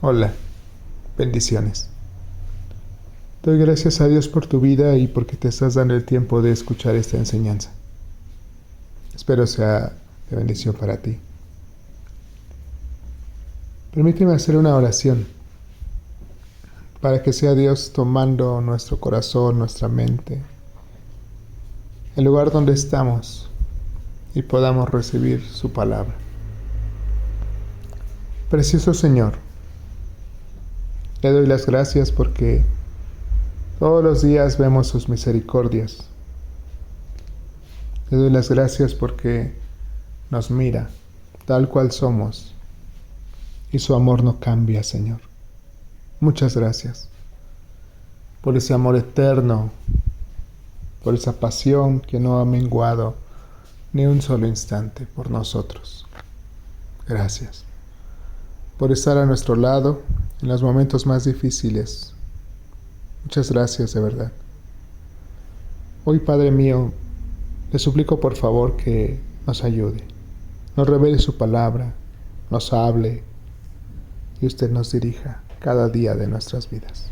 Hola, bendiciones. Doy gracias a Dios por tu vida y porque te estás dando el tiempo de escuchar esta enseñanza. Espero sea de bendición para ti. Permíteme hacer una oración para que sea Dios tomando nuestro corazón, nuestra mente, el lugar donde estamos y podamos recibir su palabra. Precioso Señor, le doy las gracias porque todos los días vemos sus misericordias. Le doy las gracias porque nos mira tal cual somos y su amor no cambia, Señor. Muchas gracias por ese amor eterno, por esa pasión que no ha menguado ni un solo instante por nosotros. Gracias por estar a nuestro lado en los momentos más difíciles. Muchas gracias de verdad. Hoy, Padre mío, le suplico por favor que nos ayude, nos revele su palabra, nos hable y usted nos dirija cada día de nuestras vidas.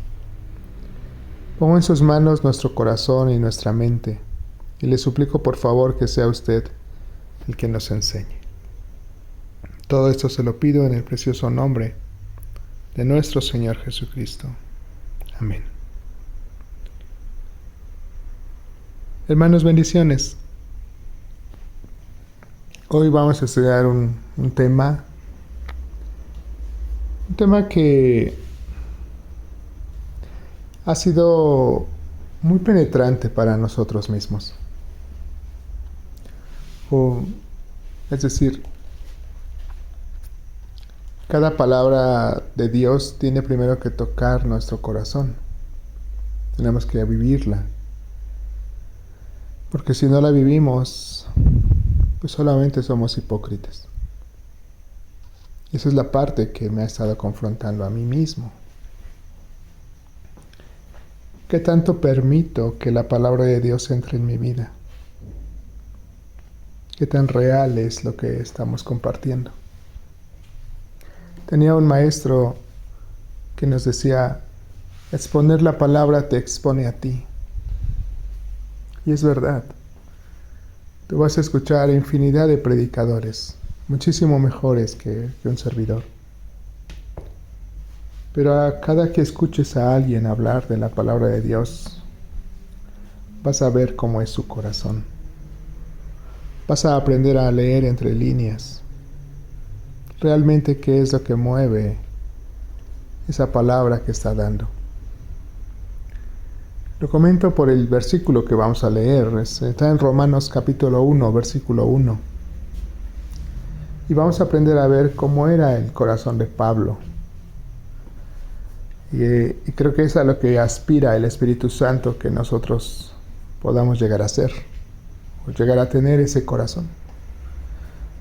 Pongo en sus manos nuestro corazón y nuestra mente y le suplico por favor que sea usted el que nos enseñe. Todo esto se lo pido en el precioso nombre de nuestro Señor Jesucristo. Amén. Hermanos, bendiciones. Hoy vamos a estudiar un tema que ha sido muy penetrante para nosotros mismos. Es decir, cada palabra de Dios tiene primero que tocar nuestro corazón. Tenemos que vivirla. Porque si no la vivimos, pues solamente somos hipócritas. Esa es la parte que me ha estado confrontando a mí mismo. ¿Qué tanto permito que la palabra de Dios entre en mi vida? ¿Qué tan real es lo que estamos compartiendo? Tenía un maestro que nos decía, exponer la palabra te expone a ti. Y es verdad. Tú vas a escuchar infinidad de predicadores, muchísimo mejores que un servidor. Pero a cada que escuches a alguien hablar de la palabra de Dios, vas a ver cómo es su corazón. Vas a aprender a leer entre líneas. Realmente qué es lo que mueve esa palabra que está dando. Lo comento por el versículo que vamos a leer. Está en Romanos capítulo 1, versículo 1. Y vamos a aprender a ver cómo era el corazón de Pablo. Y creo que es a lo que aspira el Espíritu Santo, que nosotros podamos llegar a ser, o llegar a tener ese corazón.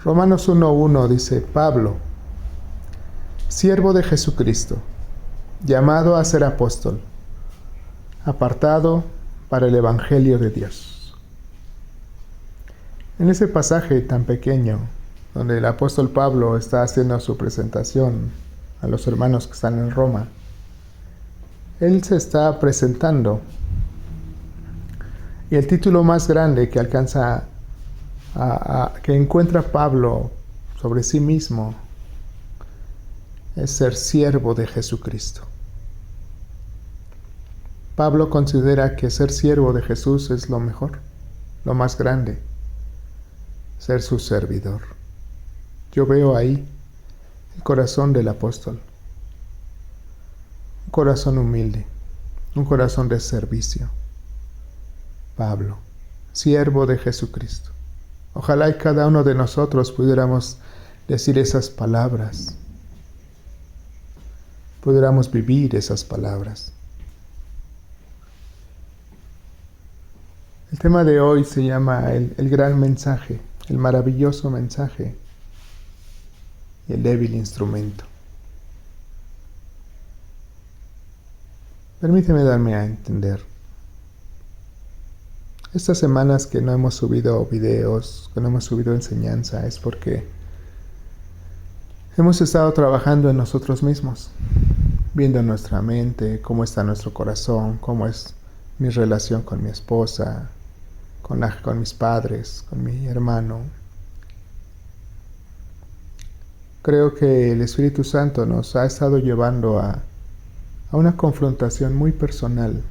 Romanos 1:1 dice, Pablo, siervo de Jesucristo, llamado a ser apóstol, apartado para el Evangelio de Dios. En ese pasaje tan pequeño, donde el apóstol Pablo está haciendo su presentación a los hermanos que están en Roma, él se está presentando. Y el título más grande que alcanza que encuentra Pablo sobre sí mismo es ser siervo de Jesucristo. Pablo considera que ser siervo de Jesús es lo mejor, lo más grande, ser su servidor. Yo veo ahí el corazón del apóstol, un corazón humilde, un corazón de servicio. Pablo, siervo de Jesucristo. Ojalá y cada uno de nosotros pudiéramos decir esas palabras, pudiéramos vivir esas palabras. El tema de hoy se llama el gran mensaje, el maravilloso mensaje y el débil instrumento. Permíteme darme a entender. Estas semanas que no hemos subido videos, que no hemos subido enseñanza, es porque hemos estado trabajando en nosotros mismos. viendo nuestra mente, cómo está nuestro corazón, cómo es mi relación con mi esposa, con mis padres, con mi hermano. Creo que el Espíritu Santo nos ha estado llevando a una confrontación muy personal,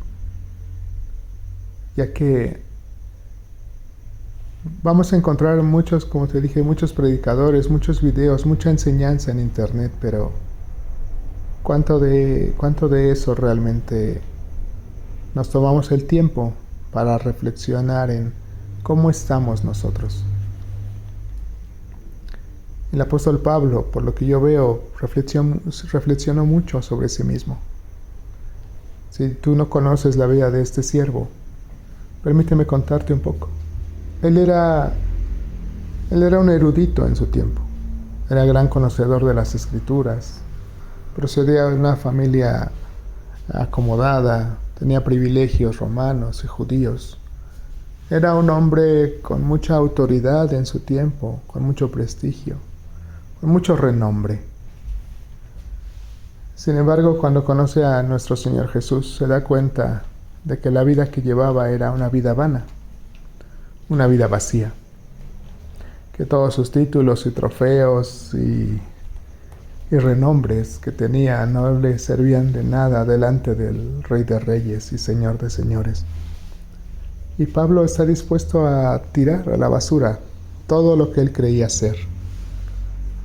ya que vamos a encontrar muchos, como te dije, muchos predicadores, muchos videos, mucha enseñanza en internet, pero ¿cuánto de eso realmente nos tomamos el tiempo para reflexionar en cómo estamos nosotros? El apóstol Pablo, por lo que yo veo, reflexionó mucho sobre sí mismo. Si tú no conoces la vida de este siervo, permíteme contarte un poco. Él era un erudito en su tiempo. Era gran conocedor de las Escrituras. Procedía de una familia acomodada, tenía privilegios romanos y judíos. Era un hombre con mucha autoridad en su tiempo, con mucho prestigio, con mucho renombre. Sin embargo, cuando conoce a nuestro Señor Jesús, se da cuenta de que la vida que llevaba era una vida vana, una vida vacía, que todos sus títulos y trofeos y renombres que tenía no le servían de nada delante del Rey de Reyes y Señor de Señores. Y Pablo está dispuesto a tirar a la basura todo lo que él creía ser,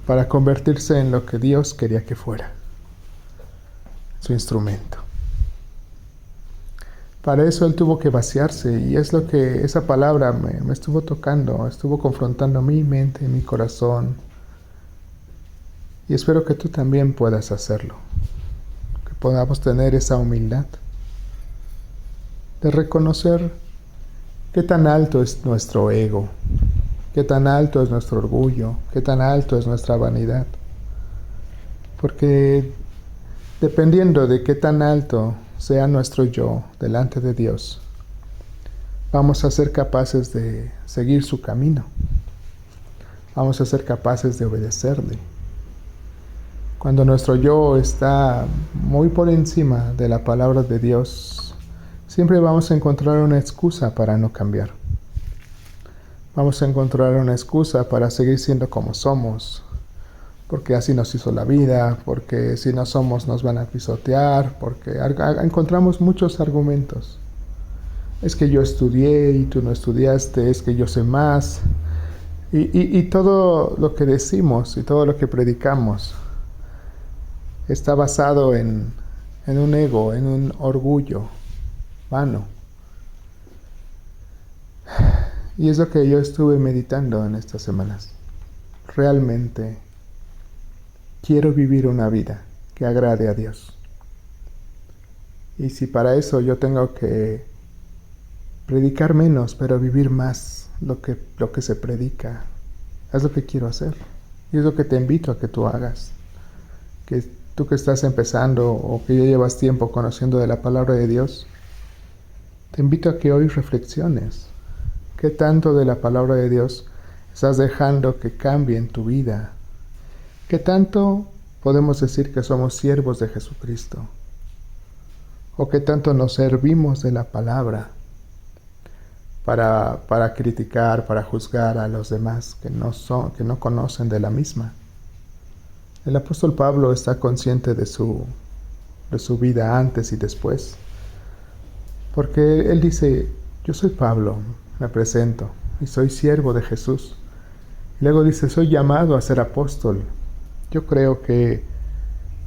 para convertirse en lo que Dios quería que fuera, su instrumento. Para eso él tuvo que vaciarse, y es lo que esa palabra me estuvo tocando, estuvo confrontando mi mente, mi corazón, y espero que tú también puedas hacerlo, que podamos tener esa humildad de reconocer qué tan alto es nuestro ego, qué tan alto es nuestro orgullo, qué tan alto es nuestra vanidad, porque dependiendo de qué tan alto sea nuestro yo delante de Dios, vamos a ser capaces de seguir su camino, vamos a ser capaces de obedecerle. Cuando nuestro yo está muy por encima de la palabra de Dios, siempre vamos a encontrar una excusa para no cambiar. Vamos a encontrar una excusa para seguir siendo como somos, porque así nos hizo la vida, porque si no somos nos van a pisotear, porque encontramos muchos argumentos. Es que yo estudié y tú no estudiaste, es que yo sé más. Y todo lo que decimos y todo lo que predicamos está basado en un ego, en un orgullo vano. Y es lo que yo estuve meditando en estas semanas. Realmente quiero vivir una vida que agrade a Dios. Y si para eso yo tengo que predicar menos, pero vivir más lo que se predica, es lo que quiero hacer. Y es lo que te invito a que tú hagas. Que tú que estás empezando o que ya llevas tiempo conociendo de la palabra de Dios, te invito a que hoy reflexiones. ¿Qué tanto de la palabra de Dios estás dejando que cambie en tu vida? ¿Qué tanto podemos decir que somos siervos de Jesucristo? ¿O qué tanto nos servimos de la palabra para criticar, para juzgar a los demás que no conocen de la misma? El apóstol Pablo está consciente de su vida antes y después, porque él dice: yo soy Pablo, me presento, y soy siervo de Jesús. Y luego dice: soy llamado a ser apóstol. Yo creo que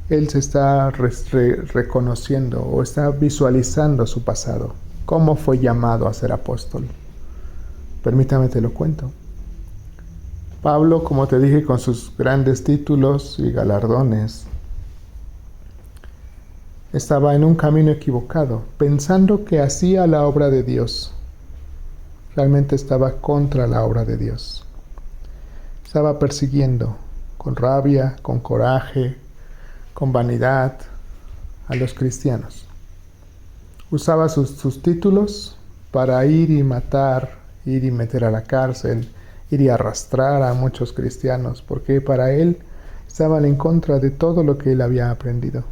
él se está reconociendo o está visualizando su pasado. ¿Cómo fue llamado a ser apóstol? Permítame te lo cuento. Pablo, como te dije, con sus grandes títulos y galardones, estaba en un camino equivocado, pensando que hacía la obra de Dios. Realmente estaba contra la obra de Dios. Estaba persiguiendo con rabia, con coraje, con vanidad a los cristianos. Usaba sus títulos para ir y matar, ir y meter a la cárcel, ir y arrastrar a muchos cristianos, porque para él estaban en contra de todo lo que él había aprendido.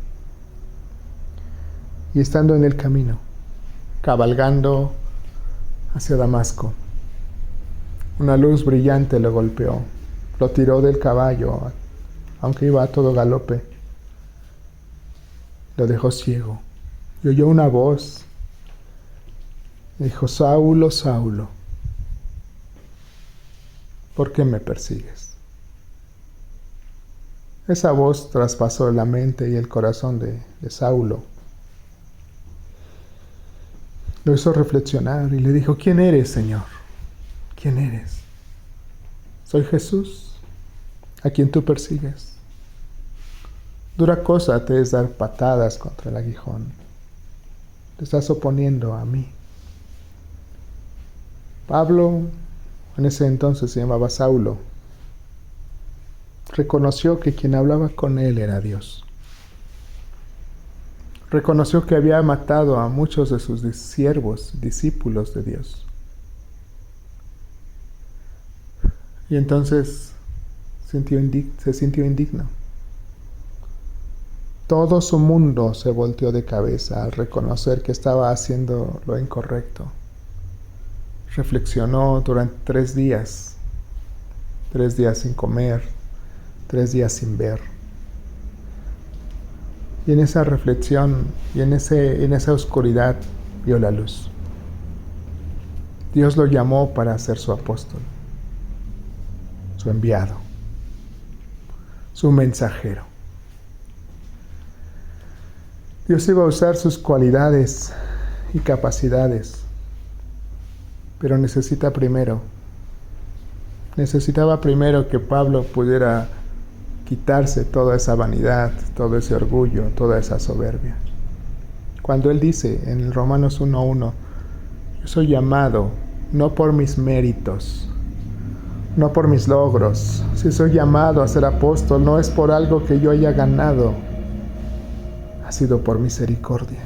y estando en el camino, cabalgando hacia Damasco, una luz brillante lo golpeó, lo tiró del caballo, aunque iba a todo galope, lo dejó ciego, y oyó una voz, dijo: Saulo, Saulo, ¿por qué me persigues? Esa voz traspasó la mente y el corazón de Saulo. Lo hizo reflexionar y le dijo: ¿Quién eres, Señor? ¿Quién eres? Soy Jesús, a quien tú persigues. Dura cosa te es dar patadas contra el aguijón. Te estás oponiendo a mí. Pablo, en ese entonces se llamaba Saulo, reconoció que quien hablaba con él era Dios. Reconoció que había matado a muchos de sus siervos, discípulos de Dios. Y entonces se sintió indigno. Todo su mundo se volteó de cabeza al reconocer que estaba haciendo lo incorrecto. Reflexionó durante 3 días, 3 días sin comer, 3 días sin ver. Y en esa reflexión y en esa oscuridad vio la luz. Dios lo llamó para ser su apóstol, su enviado, su mensajero. Dios iba a usar sus cualidades y capacidades, pero necesitaba primero que Pablo pudiera quitarse toda esa vanidad, todo ese orgullo, toda esa soberbia. Cuando él dice en Romanos 1:1, yo soy llamado no por mis méritos, no por mis logros. Si soy llamado a ser apóstol, no es por algo que yo haya ganado, ha sido por misericordia.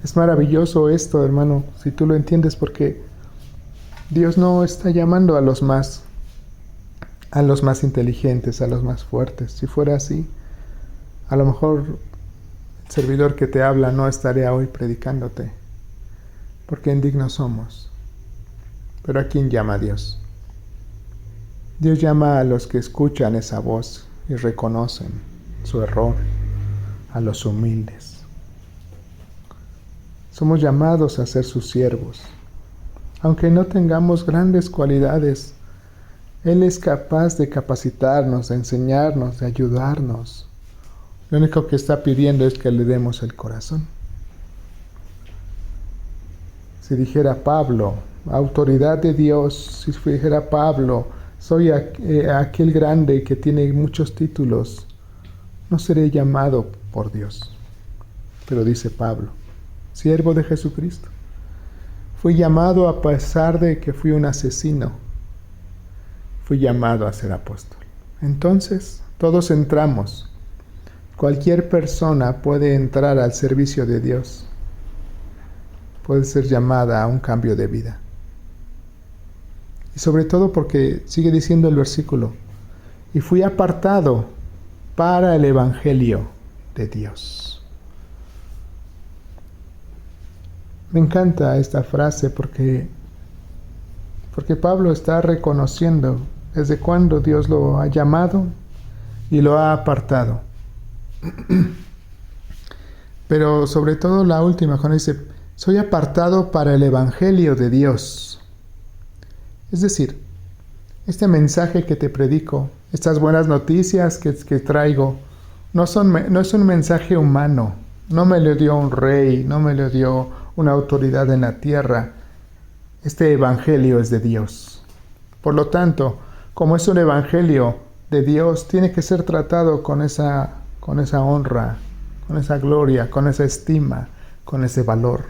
Es maravilloso esto, hermano, si tú lo entiendes, porque Dios no está llamando a los más inteligentes, a los más fuertes. Si fuera así, a lo mejor el servidor que te habla no estaría hoy predicándote, porque indignos somos. Pero ¿a quién llama Dios? Dios llama a los que escuchan esa voz y reconocen su error, a los humildes. Somos llamados a ser sus siervos. Aunque no tengamos grandes cualidades, Él es capaz de capacitarnos, de enseñarnos, de ayudarnos. Lo único que está pidiendo es que le demos el corazón. Si dijera Pablo, autoridad de Dios, si dijera Pablo, soy aquel grande que tiene muchos títulos, no seré llamado por Dios. Pero dice Pablo, siervo de Jesucristo. Fui llamado a pesar de que fui un asesino. Fui llamado a ser apóstol. Entonces, todos entramos. Cualquier persona puede entrar al servicio de Dios. Puede ser llamada a un cambio de vida. Y sobre todo porque sigue diciendo el versículo, y fui apartado para el evangelio de Dios. Me encanta esta frase porque Pablo está reconociendo desde cuándo Dios lo ha llamado y lo ha apartado. Pero sobre todo la última, cuando dice, soy apartado para el evangelio de Dios. Es decir, este mensaje que te predico, estas buenas noticias que traigo, no es un mensaje humano. No me lo dio un rey, no me lo dio una autoridad en la tierra. Este evangelio es de Dios. Por lo tanto, como es un evangelio de Dios, tiene que ser tratado con esa honra, con esa gloria, con esa estima, con ese valor.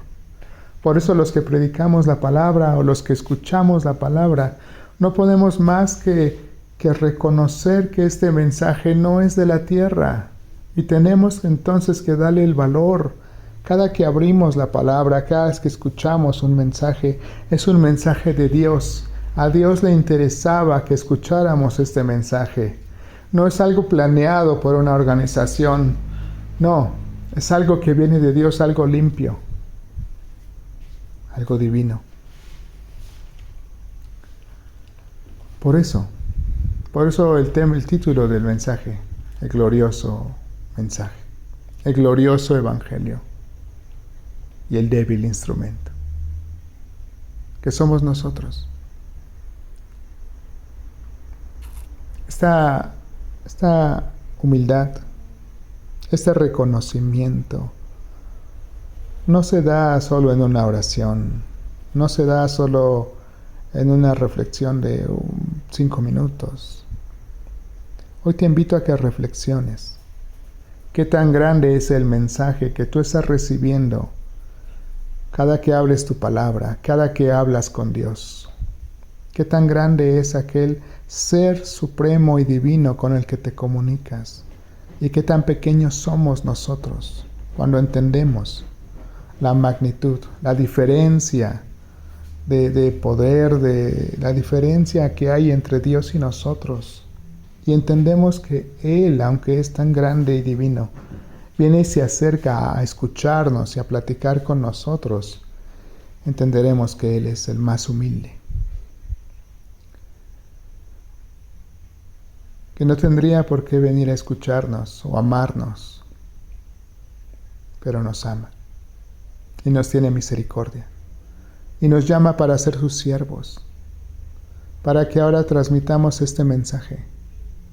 Por eso los que predicamos la palabra o los que escuchamos la palabra, no podemos más que reconocer que este mensaje no es de la tierra. Y tenemos entonces que darle el valor. Cada que abrimos la palabra, cada vez que escuchamos un mensaje, es un mensaje de Dios. A Dios le interesaba que escucháramos este mensaje. No es algo planeado por una organización. No, Es algo que viene de Dios, algo limpio, algo divino. Por eso el título del mensaje, el glorioso mensaje, el glorioso evangelio y el débil instrumento, que somos nosotros. Esta humildad, este reconocimiento, no se da solo en una oración, no se da solo en una reflexión de 5 minutos. Hoy te invito a que reflexiones. ¿Qué tan grande es el mensaje que tú estás recibiendo cada que hables tu palabra, cada que hablas con Dios? ¿Qué tan grande es aquel ser supremo y divino con el que te comunicas? ¿Y qué tan pequeños somos nosotros cuando entendemos la magnitud, la diferencia de poder, de la diferencia que hay entre Dios y nosotros? Y entendemos que Él, aunque es tan grande y divino, viene y se acerca a escucharnos y a platicar con nosotros. Entenderemos que Él es el más humilde, que no tendría por qué venir a escucharnos o amarnos, pero nos ama y nos tiene misericordia y nos llama para ser sus siervos, para que ahora transmitamos este mensaje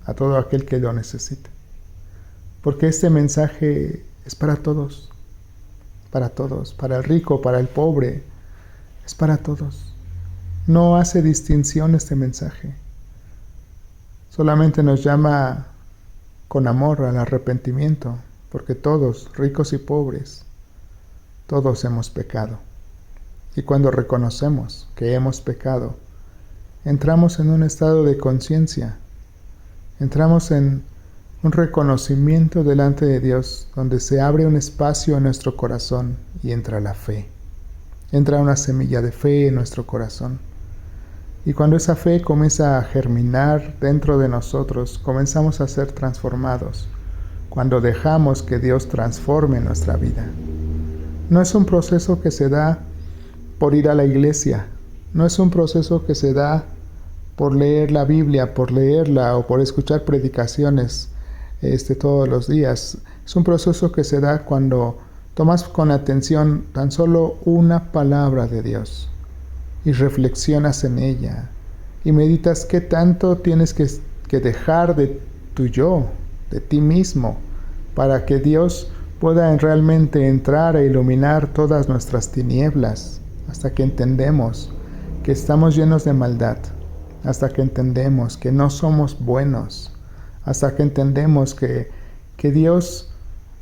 a todo aquel que lo necesite, porque este mensaje es para todos, para el rico, para el pobre, es para todos. No hace distinción este mensaje, solamente nos llama con amor al arrepentimiento, porque todos, ricos y pobres, todos hemos pecado. Y cuando reconocemos que hemos pecado, entramos en un estado de conciencia, entramos en un reconocimiento delante de Dios, donde se abre un espacio en nuestro corazón y entra la fe. Entra una semilla de fe en nuestro corazón. Y cuando esa fe comienza a germinar dentro de nosotros, comenzamos a ser transformados. Cuando dejamos que Dios transforme nuestra vida. No es un proceso que se da por ir a la iglesia. No es un proceso que se da por leer la Biblia, por leerla o por escuchar predicaciones todos los días. Es un proceso que se da cuando tomas con atención tan solo una palabra de Dios y reflexionas en ella y meditas qué tanto tienes que dejar de tu yo, de ti mismo, para que Dios pueda realmente entrar e iluminar todas nuestras tinieblas, hasta que entendemos que estamos llenos de maldad, hasta que entendemos que no somos buenos, hasta que entendemos que Dios,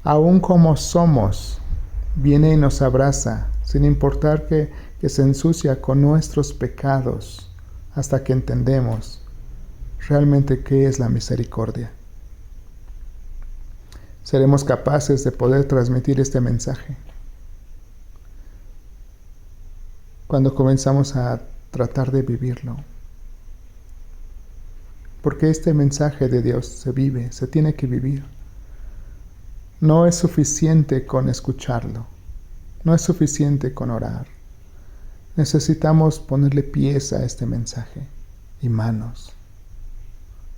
aun como somos, viene y nos abraza, sin importar que se ensucia con nuestros pecados, hasta que entendemos realmente qué es la misericordia. Seremos capaces de poder transmitir este mensaje cuando comenzamos a tratar de vivirlo. Porque este mensaje de Dios se vive, se tiene que vivir. No es suficiente con escucharlo, no es suficiente con orar. Necesitamos ponerle pies a este mensaje y manos.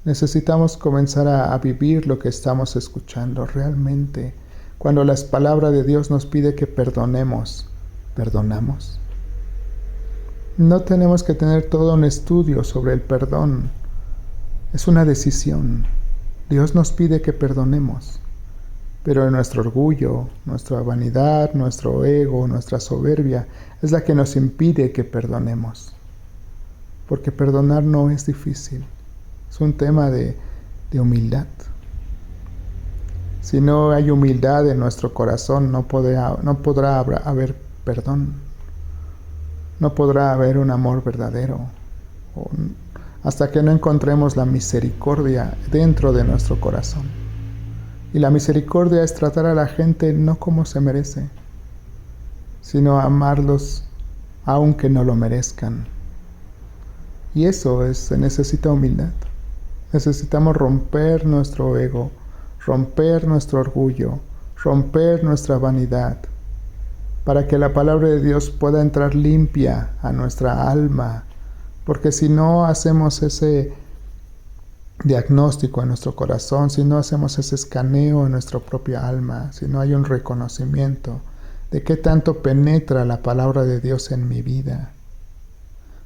Necesitamos comenzar a vivir lo que estamos escuchando realmente. Cuando la palabra de Dios nos pide que perdonemos, ¿perdonamos? No tenemos que tener todo un estudio sobre el perdón. Es una decisión. Dios nos pide que perdonemos. Pero nuestro orgullo, nuestra vanidad, nuestro ego, nuestra soberbia es la que nos impide que perdonemos. Porque perdonar no es difícil. Es un tema de humildad. Si no hay humildad en nuestro corazón, no podrá haber perdón. No podrá haber un amor verdadero. Hasta que no encontremos la misericordia dentro de nuestro corazón. Y la misericordia es tratar a la gente no como se merece, sino amarlos aunque no lo merezcan. Y eso se necesita humildad. Necesitamos romper nuestro ego, romper nuestro orgullo, romper nuestra vanidad, para que la palabra de Dios pueda entrar limpia a nuestra alma, porque si no hacemos ese diagnóstico en nuestro corazón, si no hacemos ese escaneo en nuestra propia alma, si no hay un reconocimiento de qué tanto penetra la palabra de Dios en mi vida,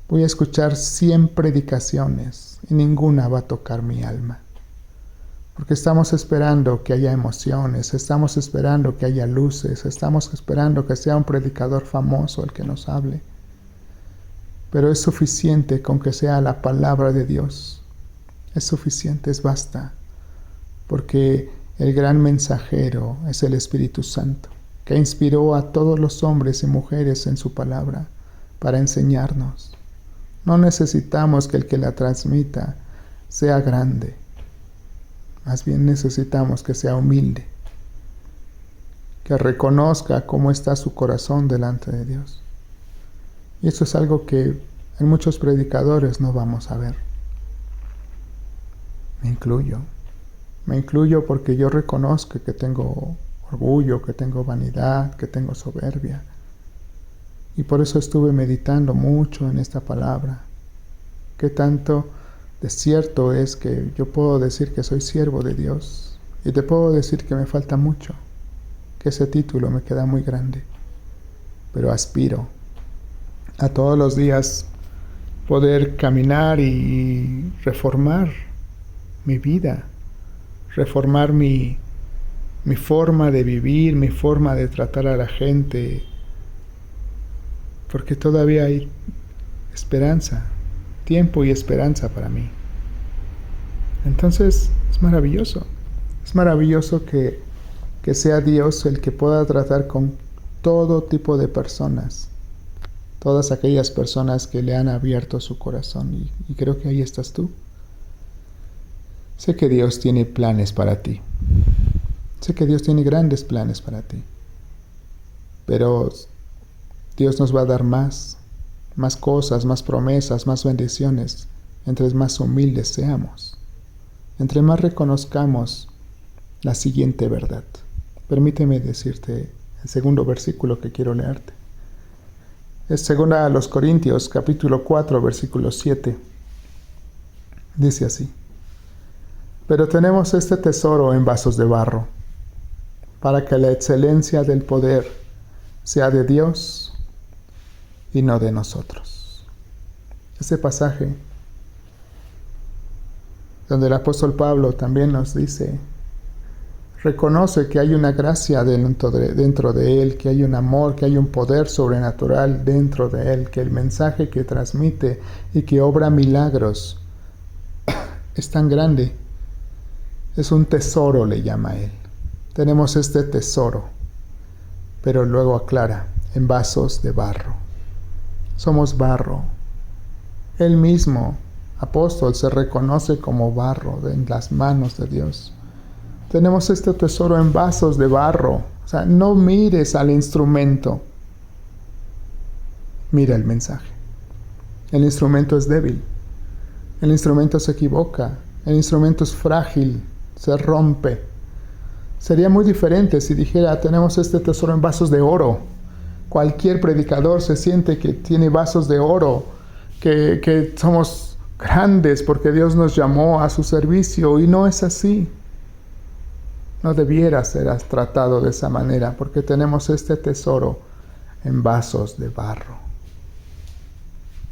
voy a escuchar 100 predicaciones y ninguna va a tocar mi alma. Porque estamos esperando que haya emociones, estamos esperando que haya luces, estamos esperando que sea un predicador famoso el que nos hable. Pero es suficiente con que sea la palabra de Dios. Es suficiente, es basta. Porque el gran mensajero es el Espíritu Santo, que inspiró a todos los hombres y mujeres en su palabra para enseñarnos. No necesitamos que el que la transmita sea grande. Más bien necesitamos que sea humilde, que reconozca cómo está su corazón delante de Dios. Y eso es algo que en muchos predicadores no vamos a ver. Me incluyo porque yo reconozco que tengo orgullo, que tengo vanidad, que tengo soberbia. Y por eso estuve meditando mucho en esta palabra. Qué tanto de cierto es que yo puedo decir que soy siervo de Dios. Y te puedo decir que me falta mucho, que ese título me queda muy grande. Pero aspiro a todos los días poder caminar y reformar mi vida, reformar mi forma de vivir, mi forma de tratar a la gente, porque todavía hay esperanza, tiempo y esperanza para mí. Entonces es maravilloso que sea Dios el que pueda tratar con todo tipo de personas, todas aquellas personas que le han abierto su corazón, y creo que ahí estás tú. Sé que Dios tiene planes para ti, sé que Dios tiene grandes planes para ti, pero Dios nos va a dar más cosas, más promesas, más bendiciones, entre más humildes seamos, entre más reconozcamos la siguiente verdad. Permíteme decirte el segundo versículo que quiero leerte. Es 2 Corintios, capítulo 4, versículo 7. Dice así: pero tenemos este tesoro en vasos de barro, para que la excelencia del poder sea de Dios y no de nosotros. Ese pasaje donde el apóstol Pablo también nos dice, reconoce que hay una gracia dentro de él, que hay un amor, que hay un poder sobrenatural dentro de él, que el mensaje que transmite y que obra milagros es tan grande. Es un tesoro, le llama él. Tenemos este tesoro, pero luego aclara, en vasos de barro. Somos barro. Él mismo, apóstol, se reconoce como barro en las manos de Dios. Tenemos este tesoro en vasos de barro. O sea, no mires al instrumento. Mira el mensaje. El instrumento es débil. El instrumento se equivoca. El instrumento es frágil. Se rompe. Sería muy diferente si dijera, tenemos este tesoro en vasos de oro. Cualquier predicador se siente que tiene vasos de oro, que somos grandes porque Dios nos llamó a su servicio, y no es así. No debiera ser tratado de esa manera, porque tenemos este tesoro en vasos de barro.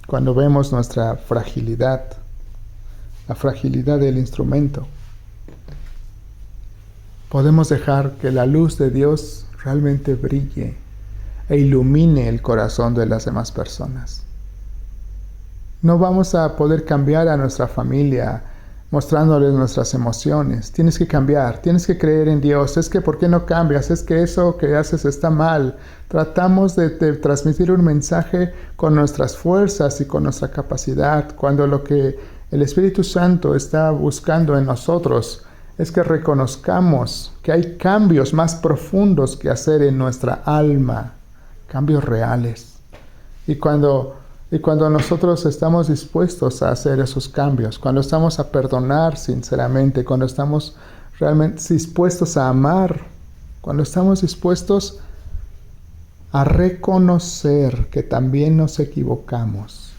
Cuando vemos nuestra fragilidad, la fragilidad del instrumento, podemos dejar que la luz de Dios realmente brille e ilumine el corazón de las demás personas. No vamos a poder cambiar a nuestra familia mostrándoles nuestras emociones. Tienes que cambiar, tienes que creer en Dios. Es que ¿por qué no cambias? Es que eso que haces está mal. Tratamos de transmitir un mensaje con nuestras fuerzas y con nuestra capacidad, cuando lo que el Espíritu Santo está buscando en nosotros es que reconozcamos que hay cambios más profundos que hacer en nuestra alma, cambios reales. Y cuando nosotros estamos dispuestos a hacer esos cambios, cuando estamos a perdonar sinceramente, cuando estamos realmente dispuestos a amar cuando estamos dispuestos a reconocer que también nos equivocamos,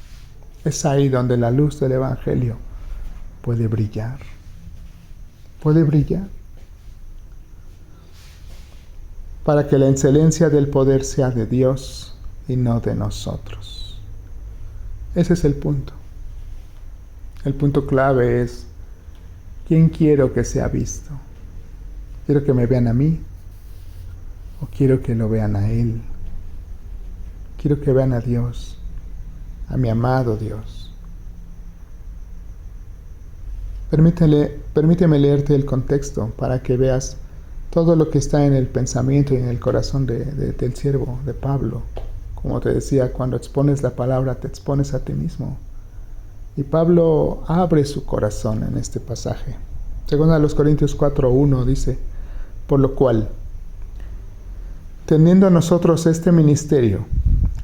es ahí donde la luz del Evangelio puede brillar. Puede brillar. Para que la excelencia del poder sea de Dios y no de nosotros. Ese es el punto. El punto clave es: ¿quién quiero que sea visto? ¿Quiero que me vean a mí? ¿O quiero que lo vean a Él? Quiero que vean a Dios, a mi amado Dios. Permíteme leerte el contexto para que veas todo lo que está en el pensamiento y en el corazón del siervo, de Pablo. Como te decía, cuando expones la palabra, te expones a ti mismo. Y Pablo abre su corazón en este pasaje. Según a los Corintios 4:1 dice: por lo cual, teniendo nosotros este ministerio,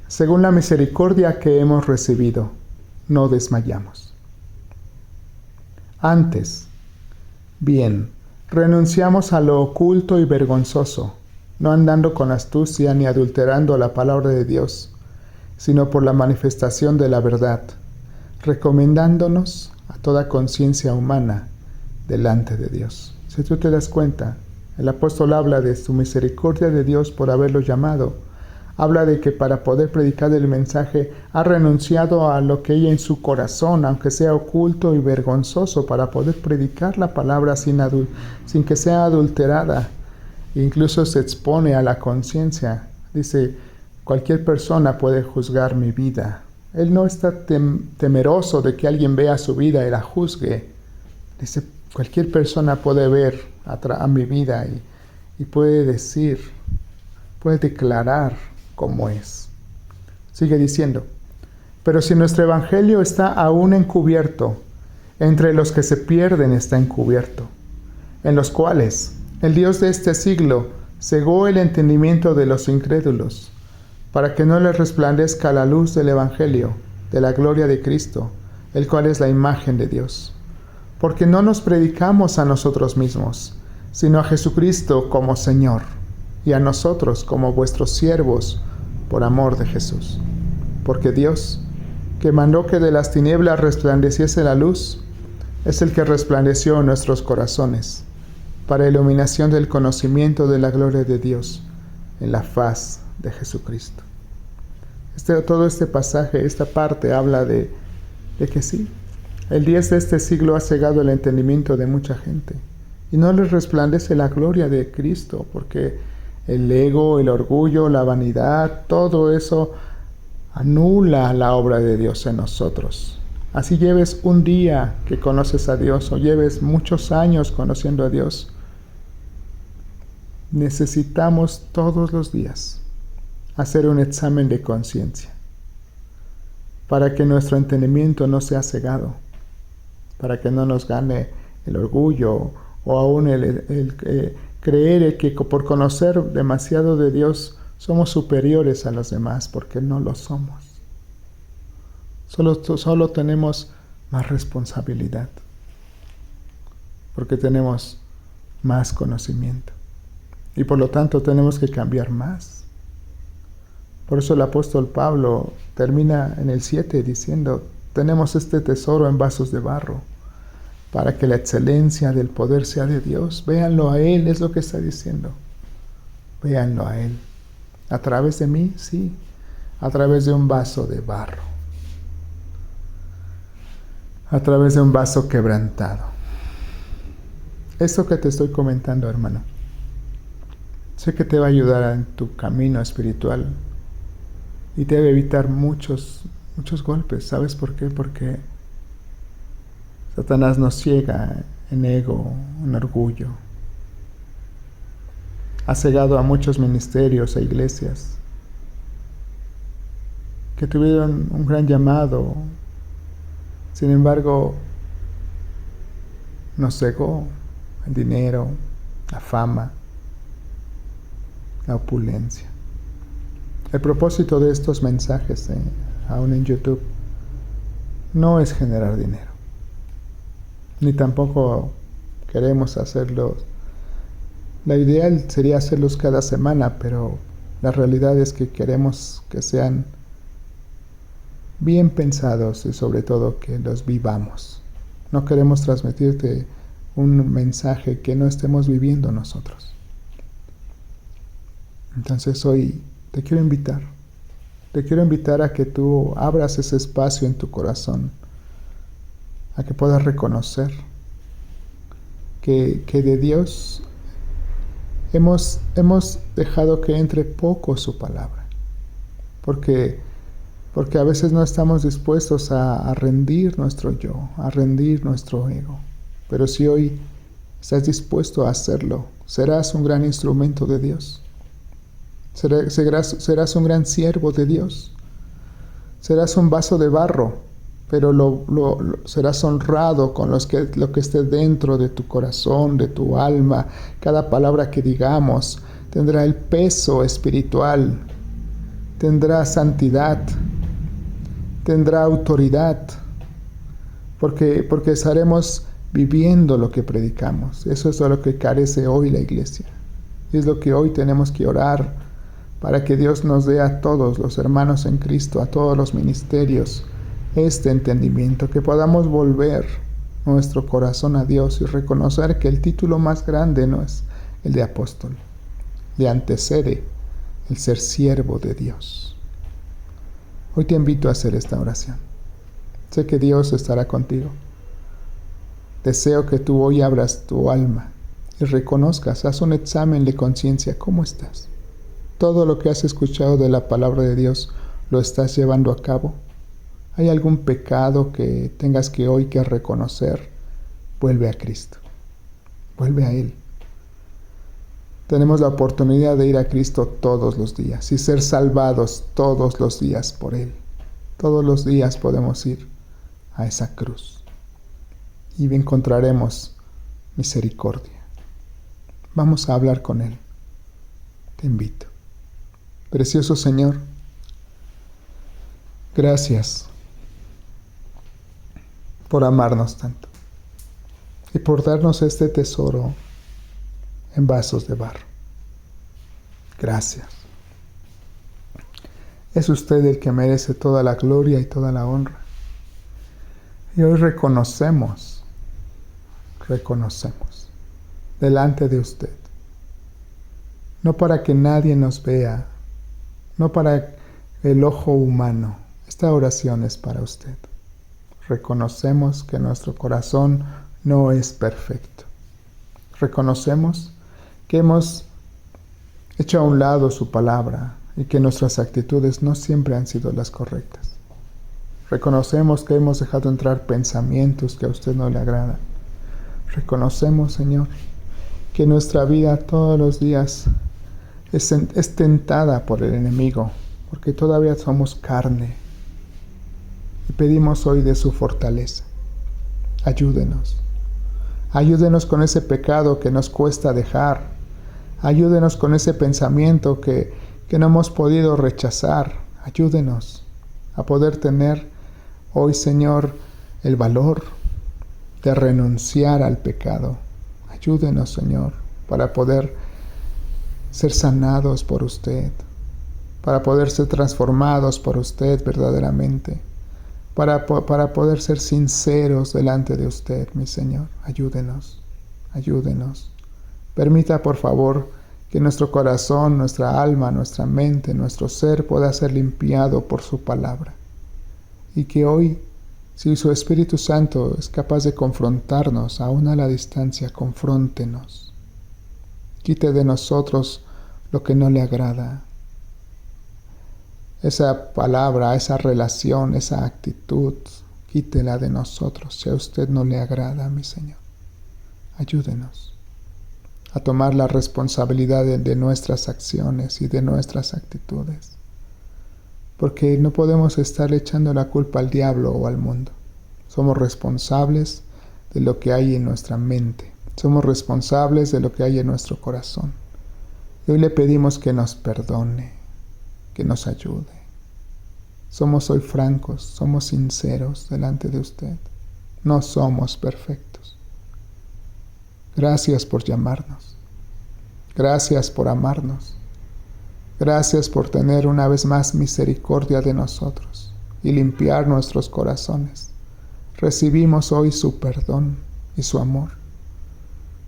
según la misericordia que hemos recibido, no desmayamos. Antes, bien, renunciamos a lo oculto y vergonzoso, no andando con astucia ni adulterando la palabra de Dios, sino por la manifestación de la verdad, recomendándonos a toda conciencia humana delante de Dios. Si tú te das cuenta, el apóstol habla de su misericordia de Dios por haberlo llamado. Habla de que para poder predicar el mensaje ha renunciado a lo que hay en su corazón, aunque sea oculto y vergonzoso, para poder predicar la palabra sin que sea adulterada. Incluso se expone a la conciencia. Dice: cualquier persona puede juzgar mi vida. Él no está temeroso de que alguien vea su vida y la juzgue. Dice: cualquier persona puede ver a mi vida y puede decir, puede declarar cómo es. Sigue diciendo: pero si nuestro evangelio está aún encubierto, entre los que se pierden está encubierto, en los cuales el Dios de este siglo cegó el entendimiento de los incrédulos, para que no les resplandezca la luz del evangelio, de la gloria de Cristo, el cual es la imagen de Dios. Porque no nos predicamos a nosotros mismos, sino a Jesucristo como Señor, y a nosotros como vuestros siervos, por amor de Jesús. Porque Dios, que mandó que de las tinieblas resplandeciese la luz, es el que resplandeció en nuestros corazones, para iluminación del conocimiento de la gloria de Dios, en la faz de Jesucristo. Todo este pasaje, esta parte, habla de que sí, el Dios de este siglo ha cegado el entendimiento de mucha gente, y no les resplandece la gloria de Cristo, porque el ego, el orgullo, la vanidad, todo eso anula la obra de Dios en nosotros. Así lleves un día que conoces a Dios o lleves muchos años conociendo a Dios, necesitamos todos los días hacer un examen de conciencia para que nuestro entendimiento no sea cegado, para que no nos gane el orgullo o aún el creer que por conocer demasiado de Dios somos superiores a los demás, porque no lo somos. Solo tenemos más responsabilidad, porque tenemos más conocimiento. Y por lo tanto tenemos que cambiar más. Por eso el apóstol Pablo termina en el 7 diciendo: tenemos este tesoro en vasos de barro, para que la excelencia del poder sea de Dios. Véanlo a Él, es lo que está diciendo. Véanlo a Él. ¿A través de mí? Sí. A través de un vaso de barro. A través de un vaso quebrantado. Esto que te estoy comentando, hermano, sé que te va a ayudar en tu camino espiritual y te debe evitar muchos golpes. ¿Sabes por qué? Porque Satanás nos ciega en ego, en orgullo. Ha cegado a muchos ministerios e iglesias que tuvieron un gran llamado. Sin embargo, nos cegó el dinero, la fama, la opulencia. El propósito de estos mensajes, aún en YouTube, no es generar dinero. Ni tampoco queremos hacerlo La ideal sería hacerlos cada semana, pero la realidad es que queremos que sean bien pensados y sobre todo que los vivamos. No queremos transmitirte un mensaje que no estemos viviendo nosotros. Entonces hoy te quiero invitar a que tú abras ese espacio en tu corazón, a que puedas reconocer que de Dios hemos dejado que entre poco su palabra, porque a veces no estamos dispuestos a rendir nuestro yo, a rendir nuestro ego. Pero si hoy estás dispuesto a hacerlo, serás un gran instrumento de Dios. Serás un gran siervo de Dios. Serás un vaso de barro, pero serás honrado con lo que esté dentro de tu corazón, de tu alma. Cada palabra que digamos tendrá el peso espiritual, tendrá santidad, tendrá autoridad, porque estaremos viviendo lo que predicamos. Eso es de lo que carece hoy la iglesia. Es lo que hoy tenemos que orar para que Dios nos dé a todos los hermanos en Cristo, a todos los ministerios, este entendimiento, que podamos volver nuestro corazón a Dios y reconocer que el título más grande no es el de apóstol, le antecede el ser siervo de Dios. Hoy te invito a hacer esta oración. Sé que Dios estará contigo. Deseo que tú hoy abras tu alma y reconozcas, haz un examen de conciencia. ¿Cómo estás? ¿Todo lo que has escuchado de la palabra de Dios lo estás llevando a cabo? ¿Hay algún pecado que tengas que hoy que reconocer? Vuelve a Cristo. Vuelve a Él. Tenemos la oportunidad de ir a Cristo todos los días y ser salvados todos los días por Él. Todos los días podemos ir a esa cruz y encontraremos misericordia. Vamos a hablar con Él. Te invito. Precioso Señor, gracias por amarnos tanto y por darnos este tesoro en vasos de barro. Gracias. Es usted el que merece toda la gloria y toda la honra. Y hoy reconocemos delante de usted, no para que nadie nos vea, no para el ojo humano. Esta oración es para usted. Reconocemos que nuestro corazón no es perfecto. Reconocemos que hemos hecho a un lado su palabra y que nuestras actitudes no siempre han sido las correctas. Reconocemos que hemos dejado entrar pensamientos que a usted no le agradan. Reconocemos, Señor, que nuestra vida todos los días es tentada por el enemigo, porque todavía somos carne. Y pedimos hoy de su fortaleza. Ayúdenos. Ayúdenos con ese pecado que nos cuesta dejar. Ayúdenos con ese pensamiento que no hemos podido rechazar. Ayúdenos a poder tener hoy, Señor, el valor de renunciar al pecado. Ayúdenos, Señor, para poder ser sanados por usted, para poder ser transformados por usted verdaderamente, para poder ser sinceros delante de usted, mi Señor. Ayúdenos, ayúdenos. Permita, por favor, que nuestro corazón, nuestra alma, nuestra mente, nuestro ser pueda ser limpiado por su palabra. Y que hoy, si su Espíritu Santo es capaz de confrontarnos, aún a la distancia, confróntenos. Quite de nosotros lo que no le agrada. Esa palabra, esa relación, esa actitud, quítela de nosotros si a usted no le agrada, mi Señor. Ayúdenos a tomar la responsabilidad de nuestras acciones y de nuestras actitudes. Porque no podemos estar echando la culpa al diablo o al mundo. Somos responsables de lo que hay en nuestra mente. Somos responsables de lo que hay en nuestro corazón. Y hoy le pedimos que nos perdone, que nos ayude. Somos hoy francos, somos sinceros delante de usted. No somos perfectos. Gracias por llamarnos. Gracias por amarnos. Gracias por tener una vez más misericordia de nosotros y limpiar nuestros corazones. Recibimos hoy su perdón y su amor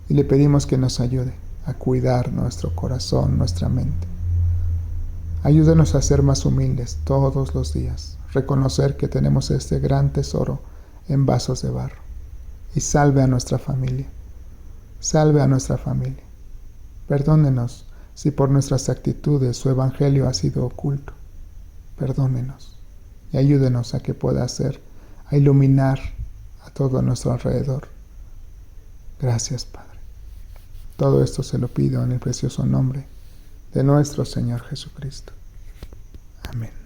y le pedimos que nos ayude a cuidar nuestro corazón, nuestra mente. Ayúdenos a ser más humildes todos los días, reconocer que tenemos este gran tesoro en vasos de barro. Y salve a nuestra familia. Salve a nuestra familia. Perdónenos si por nuestras actitudes su evangelio ha sido oculto. Perdónenos y ayúdenos a que pueda a iluminar a todo nuestro alrededor. Gracias, Padre. Todo esto se lo pido en el precioso nombre de nuestro Señor Jesucristo. Amén.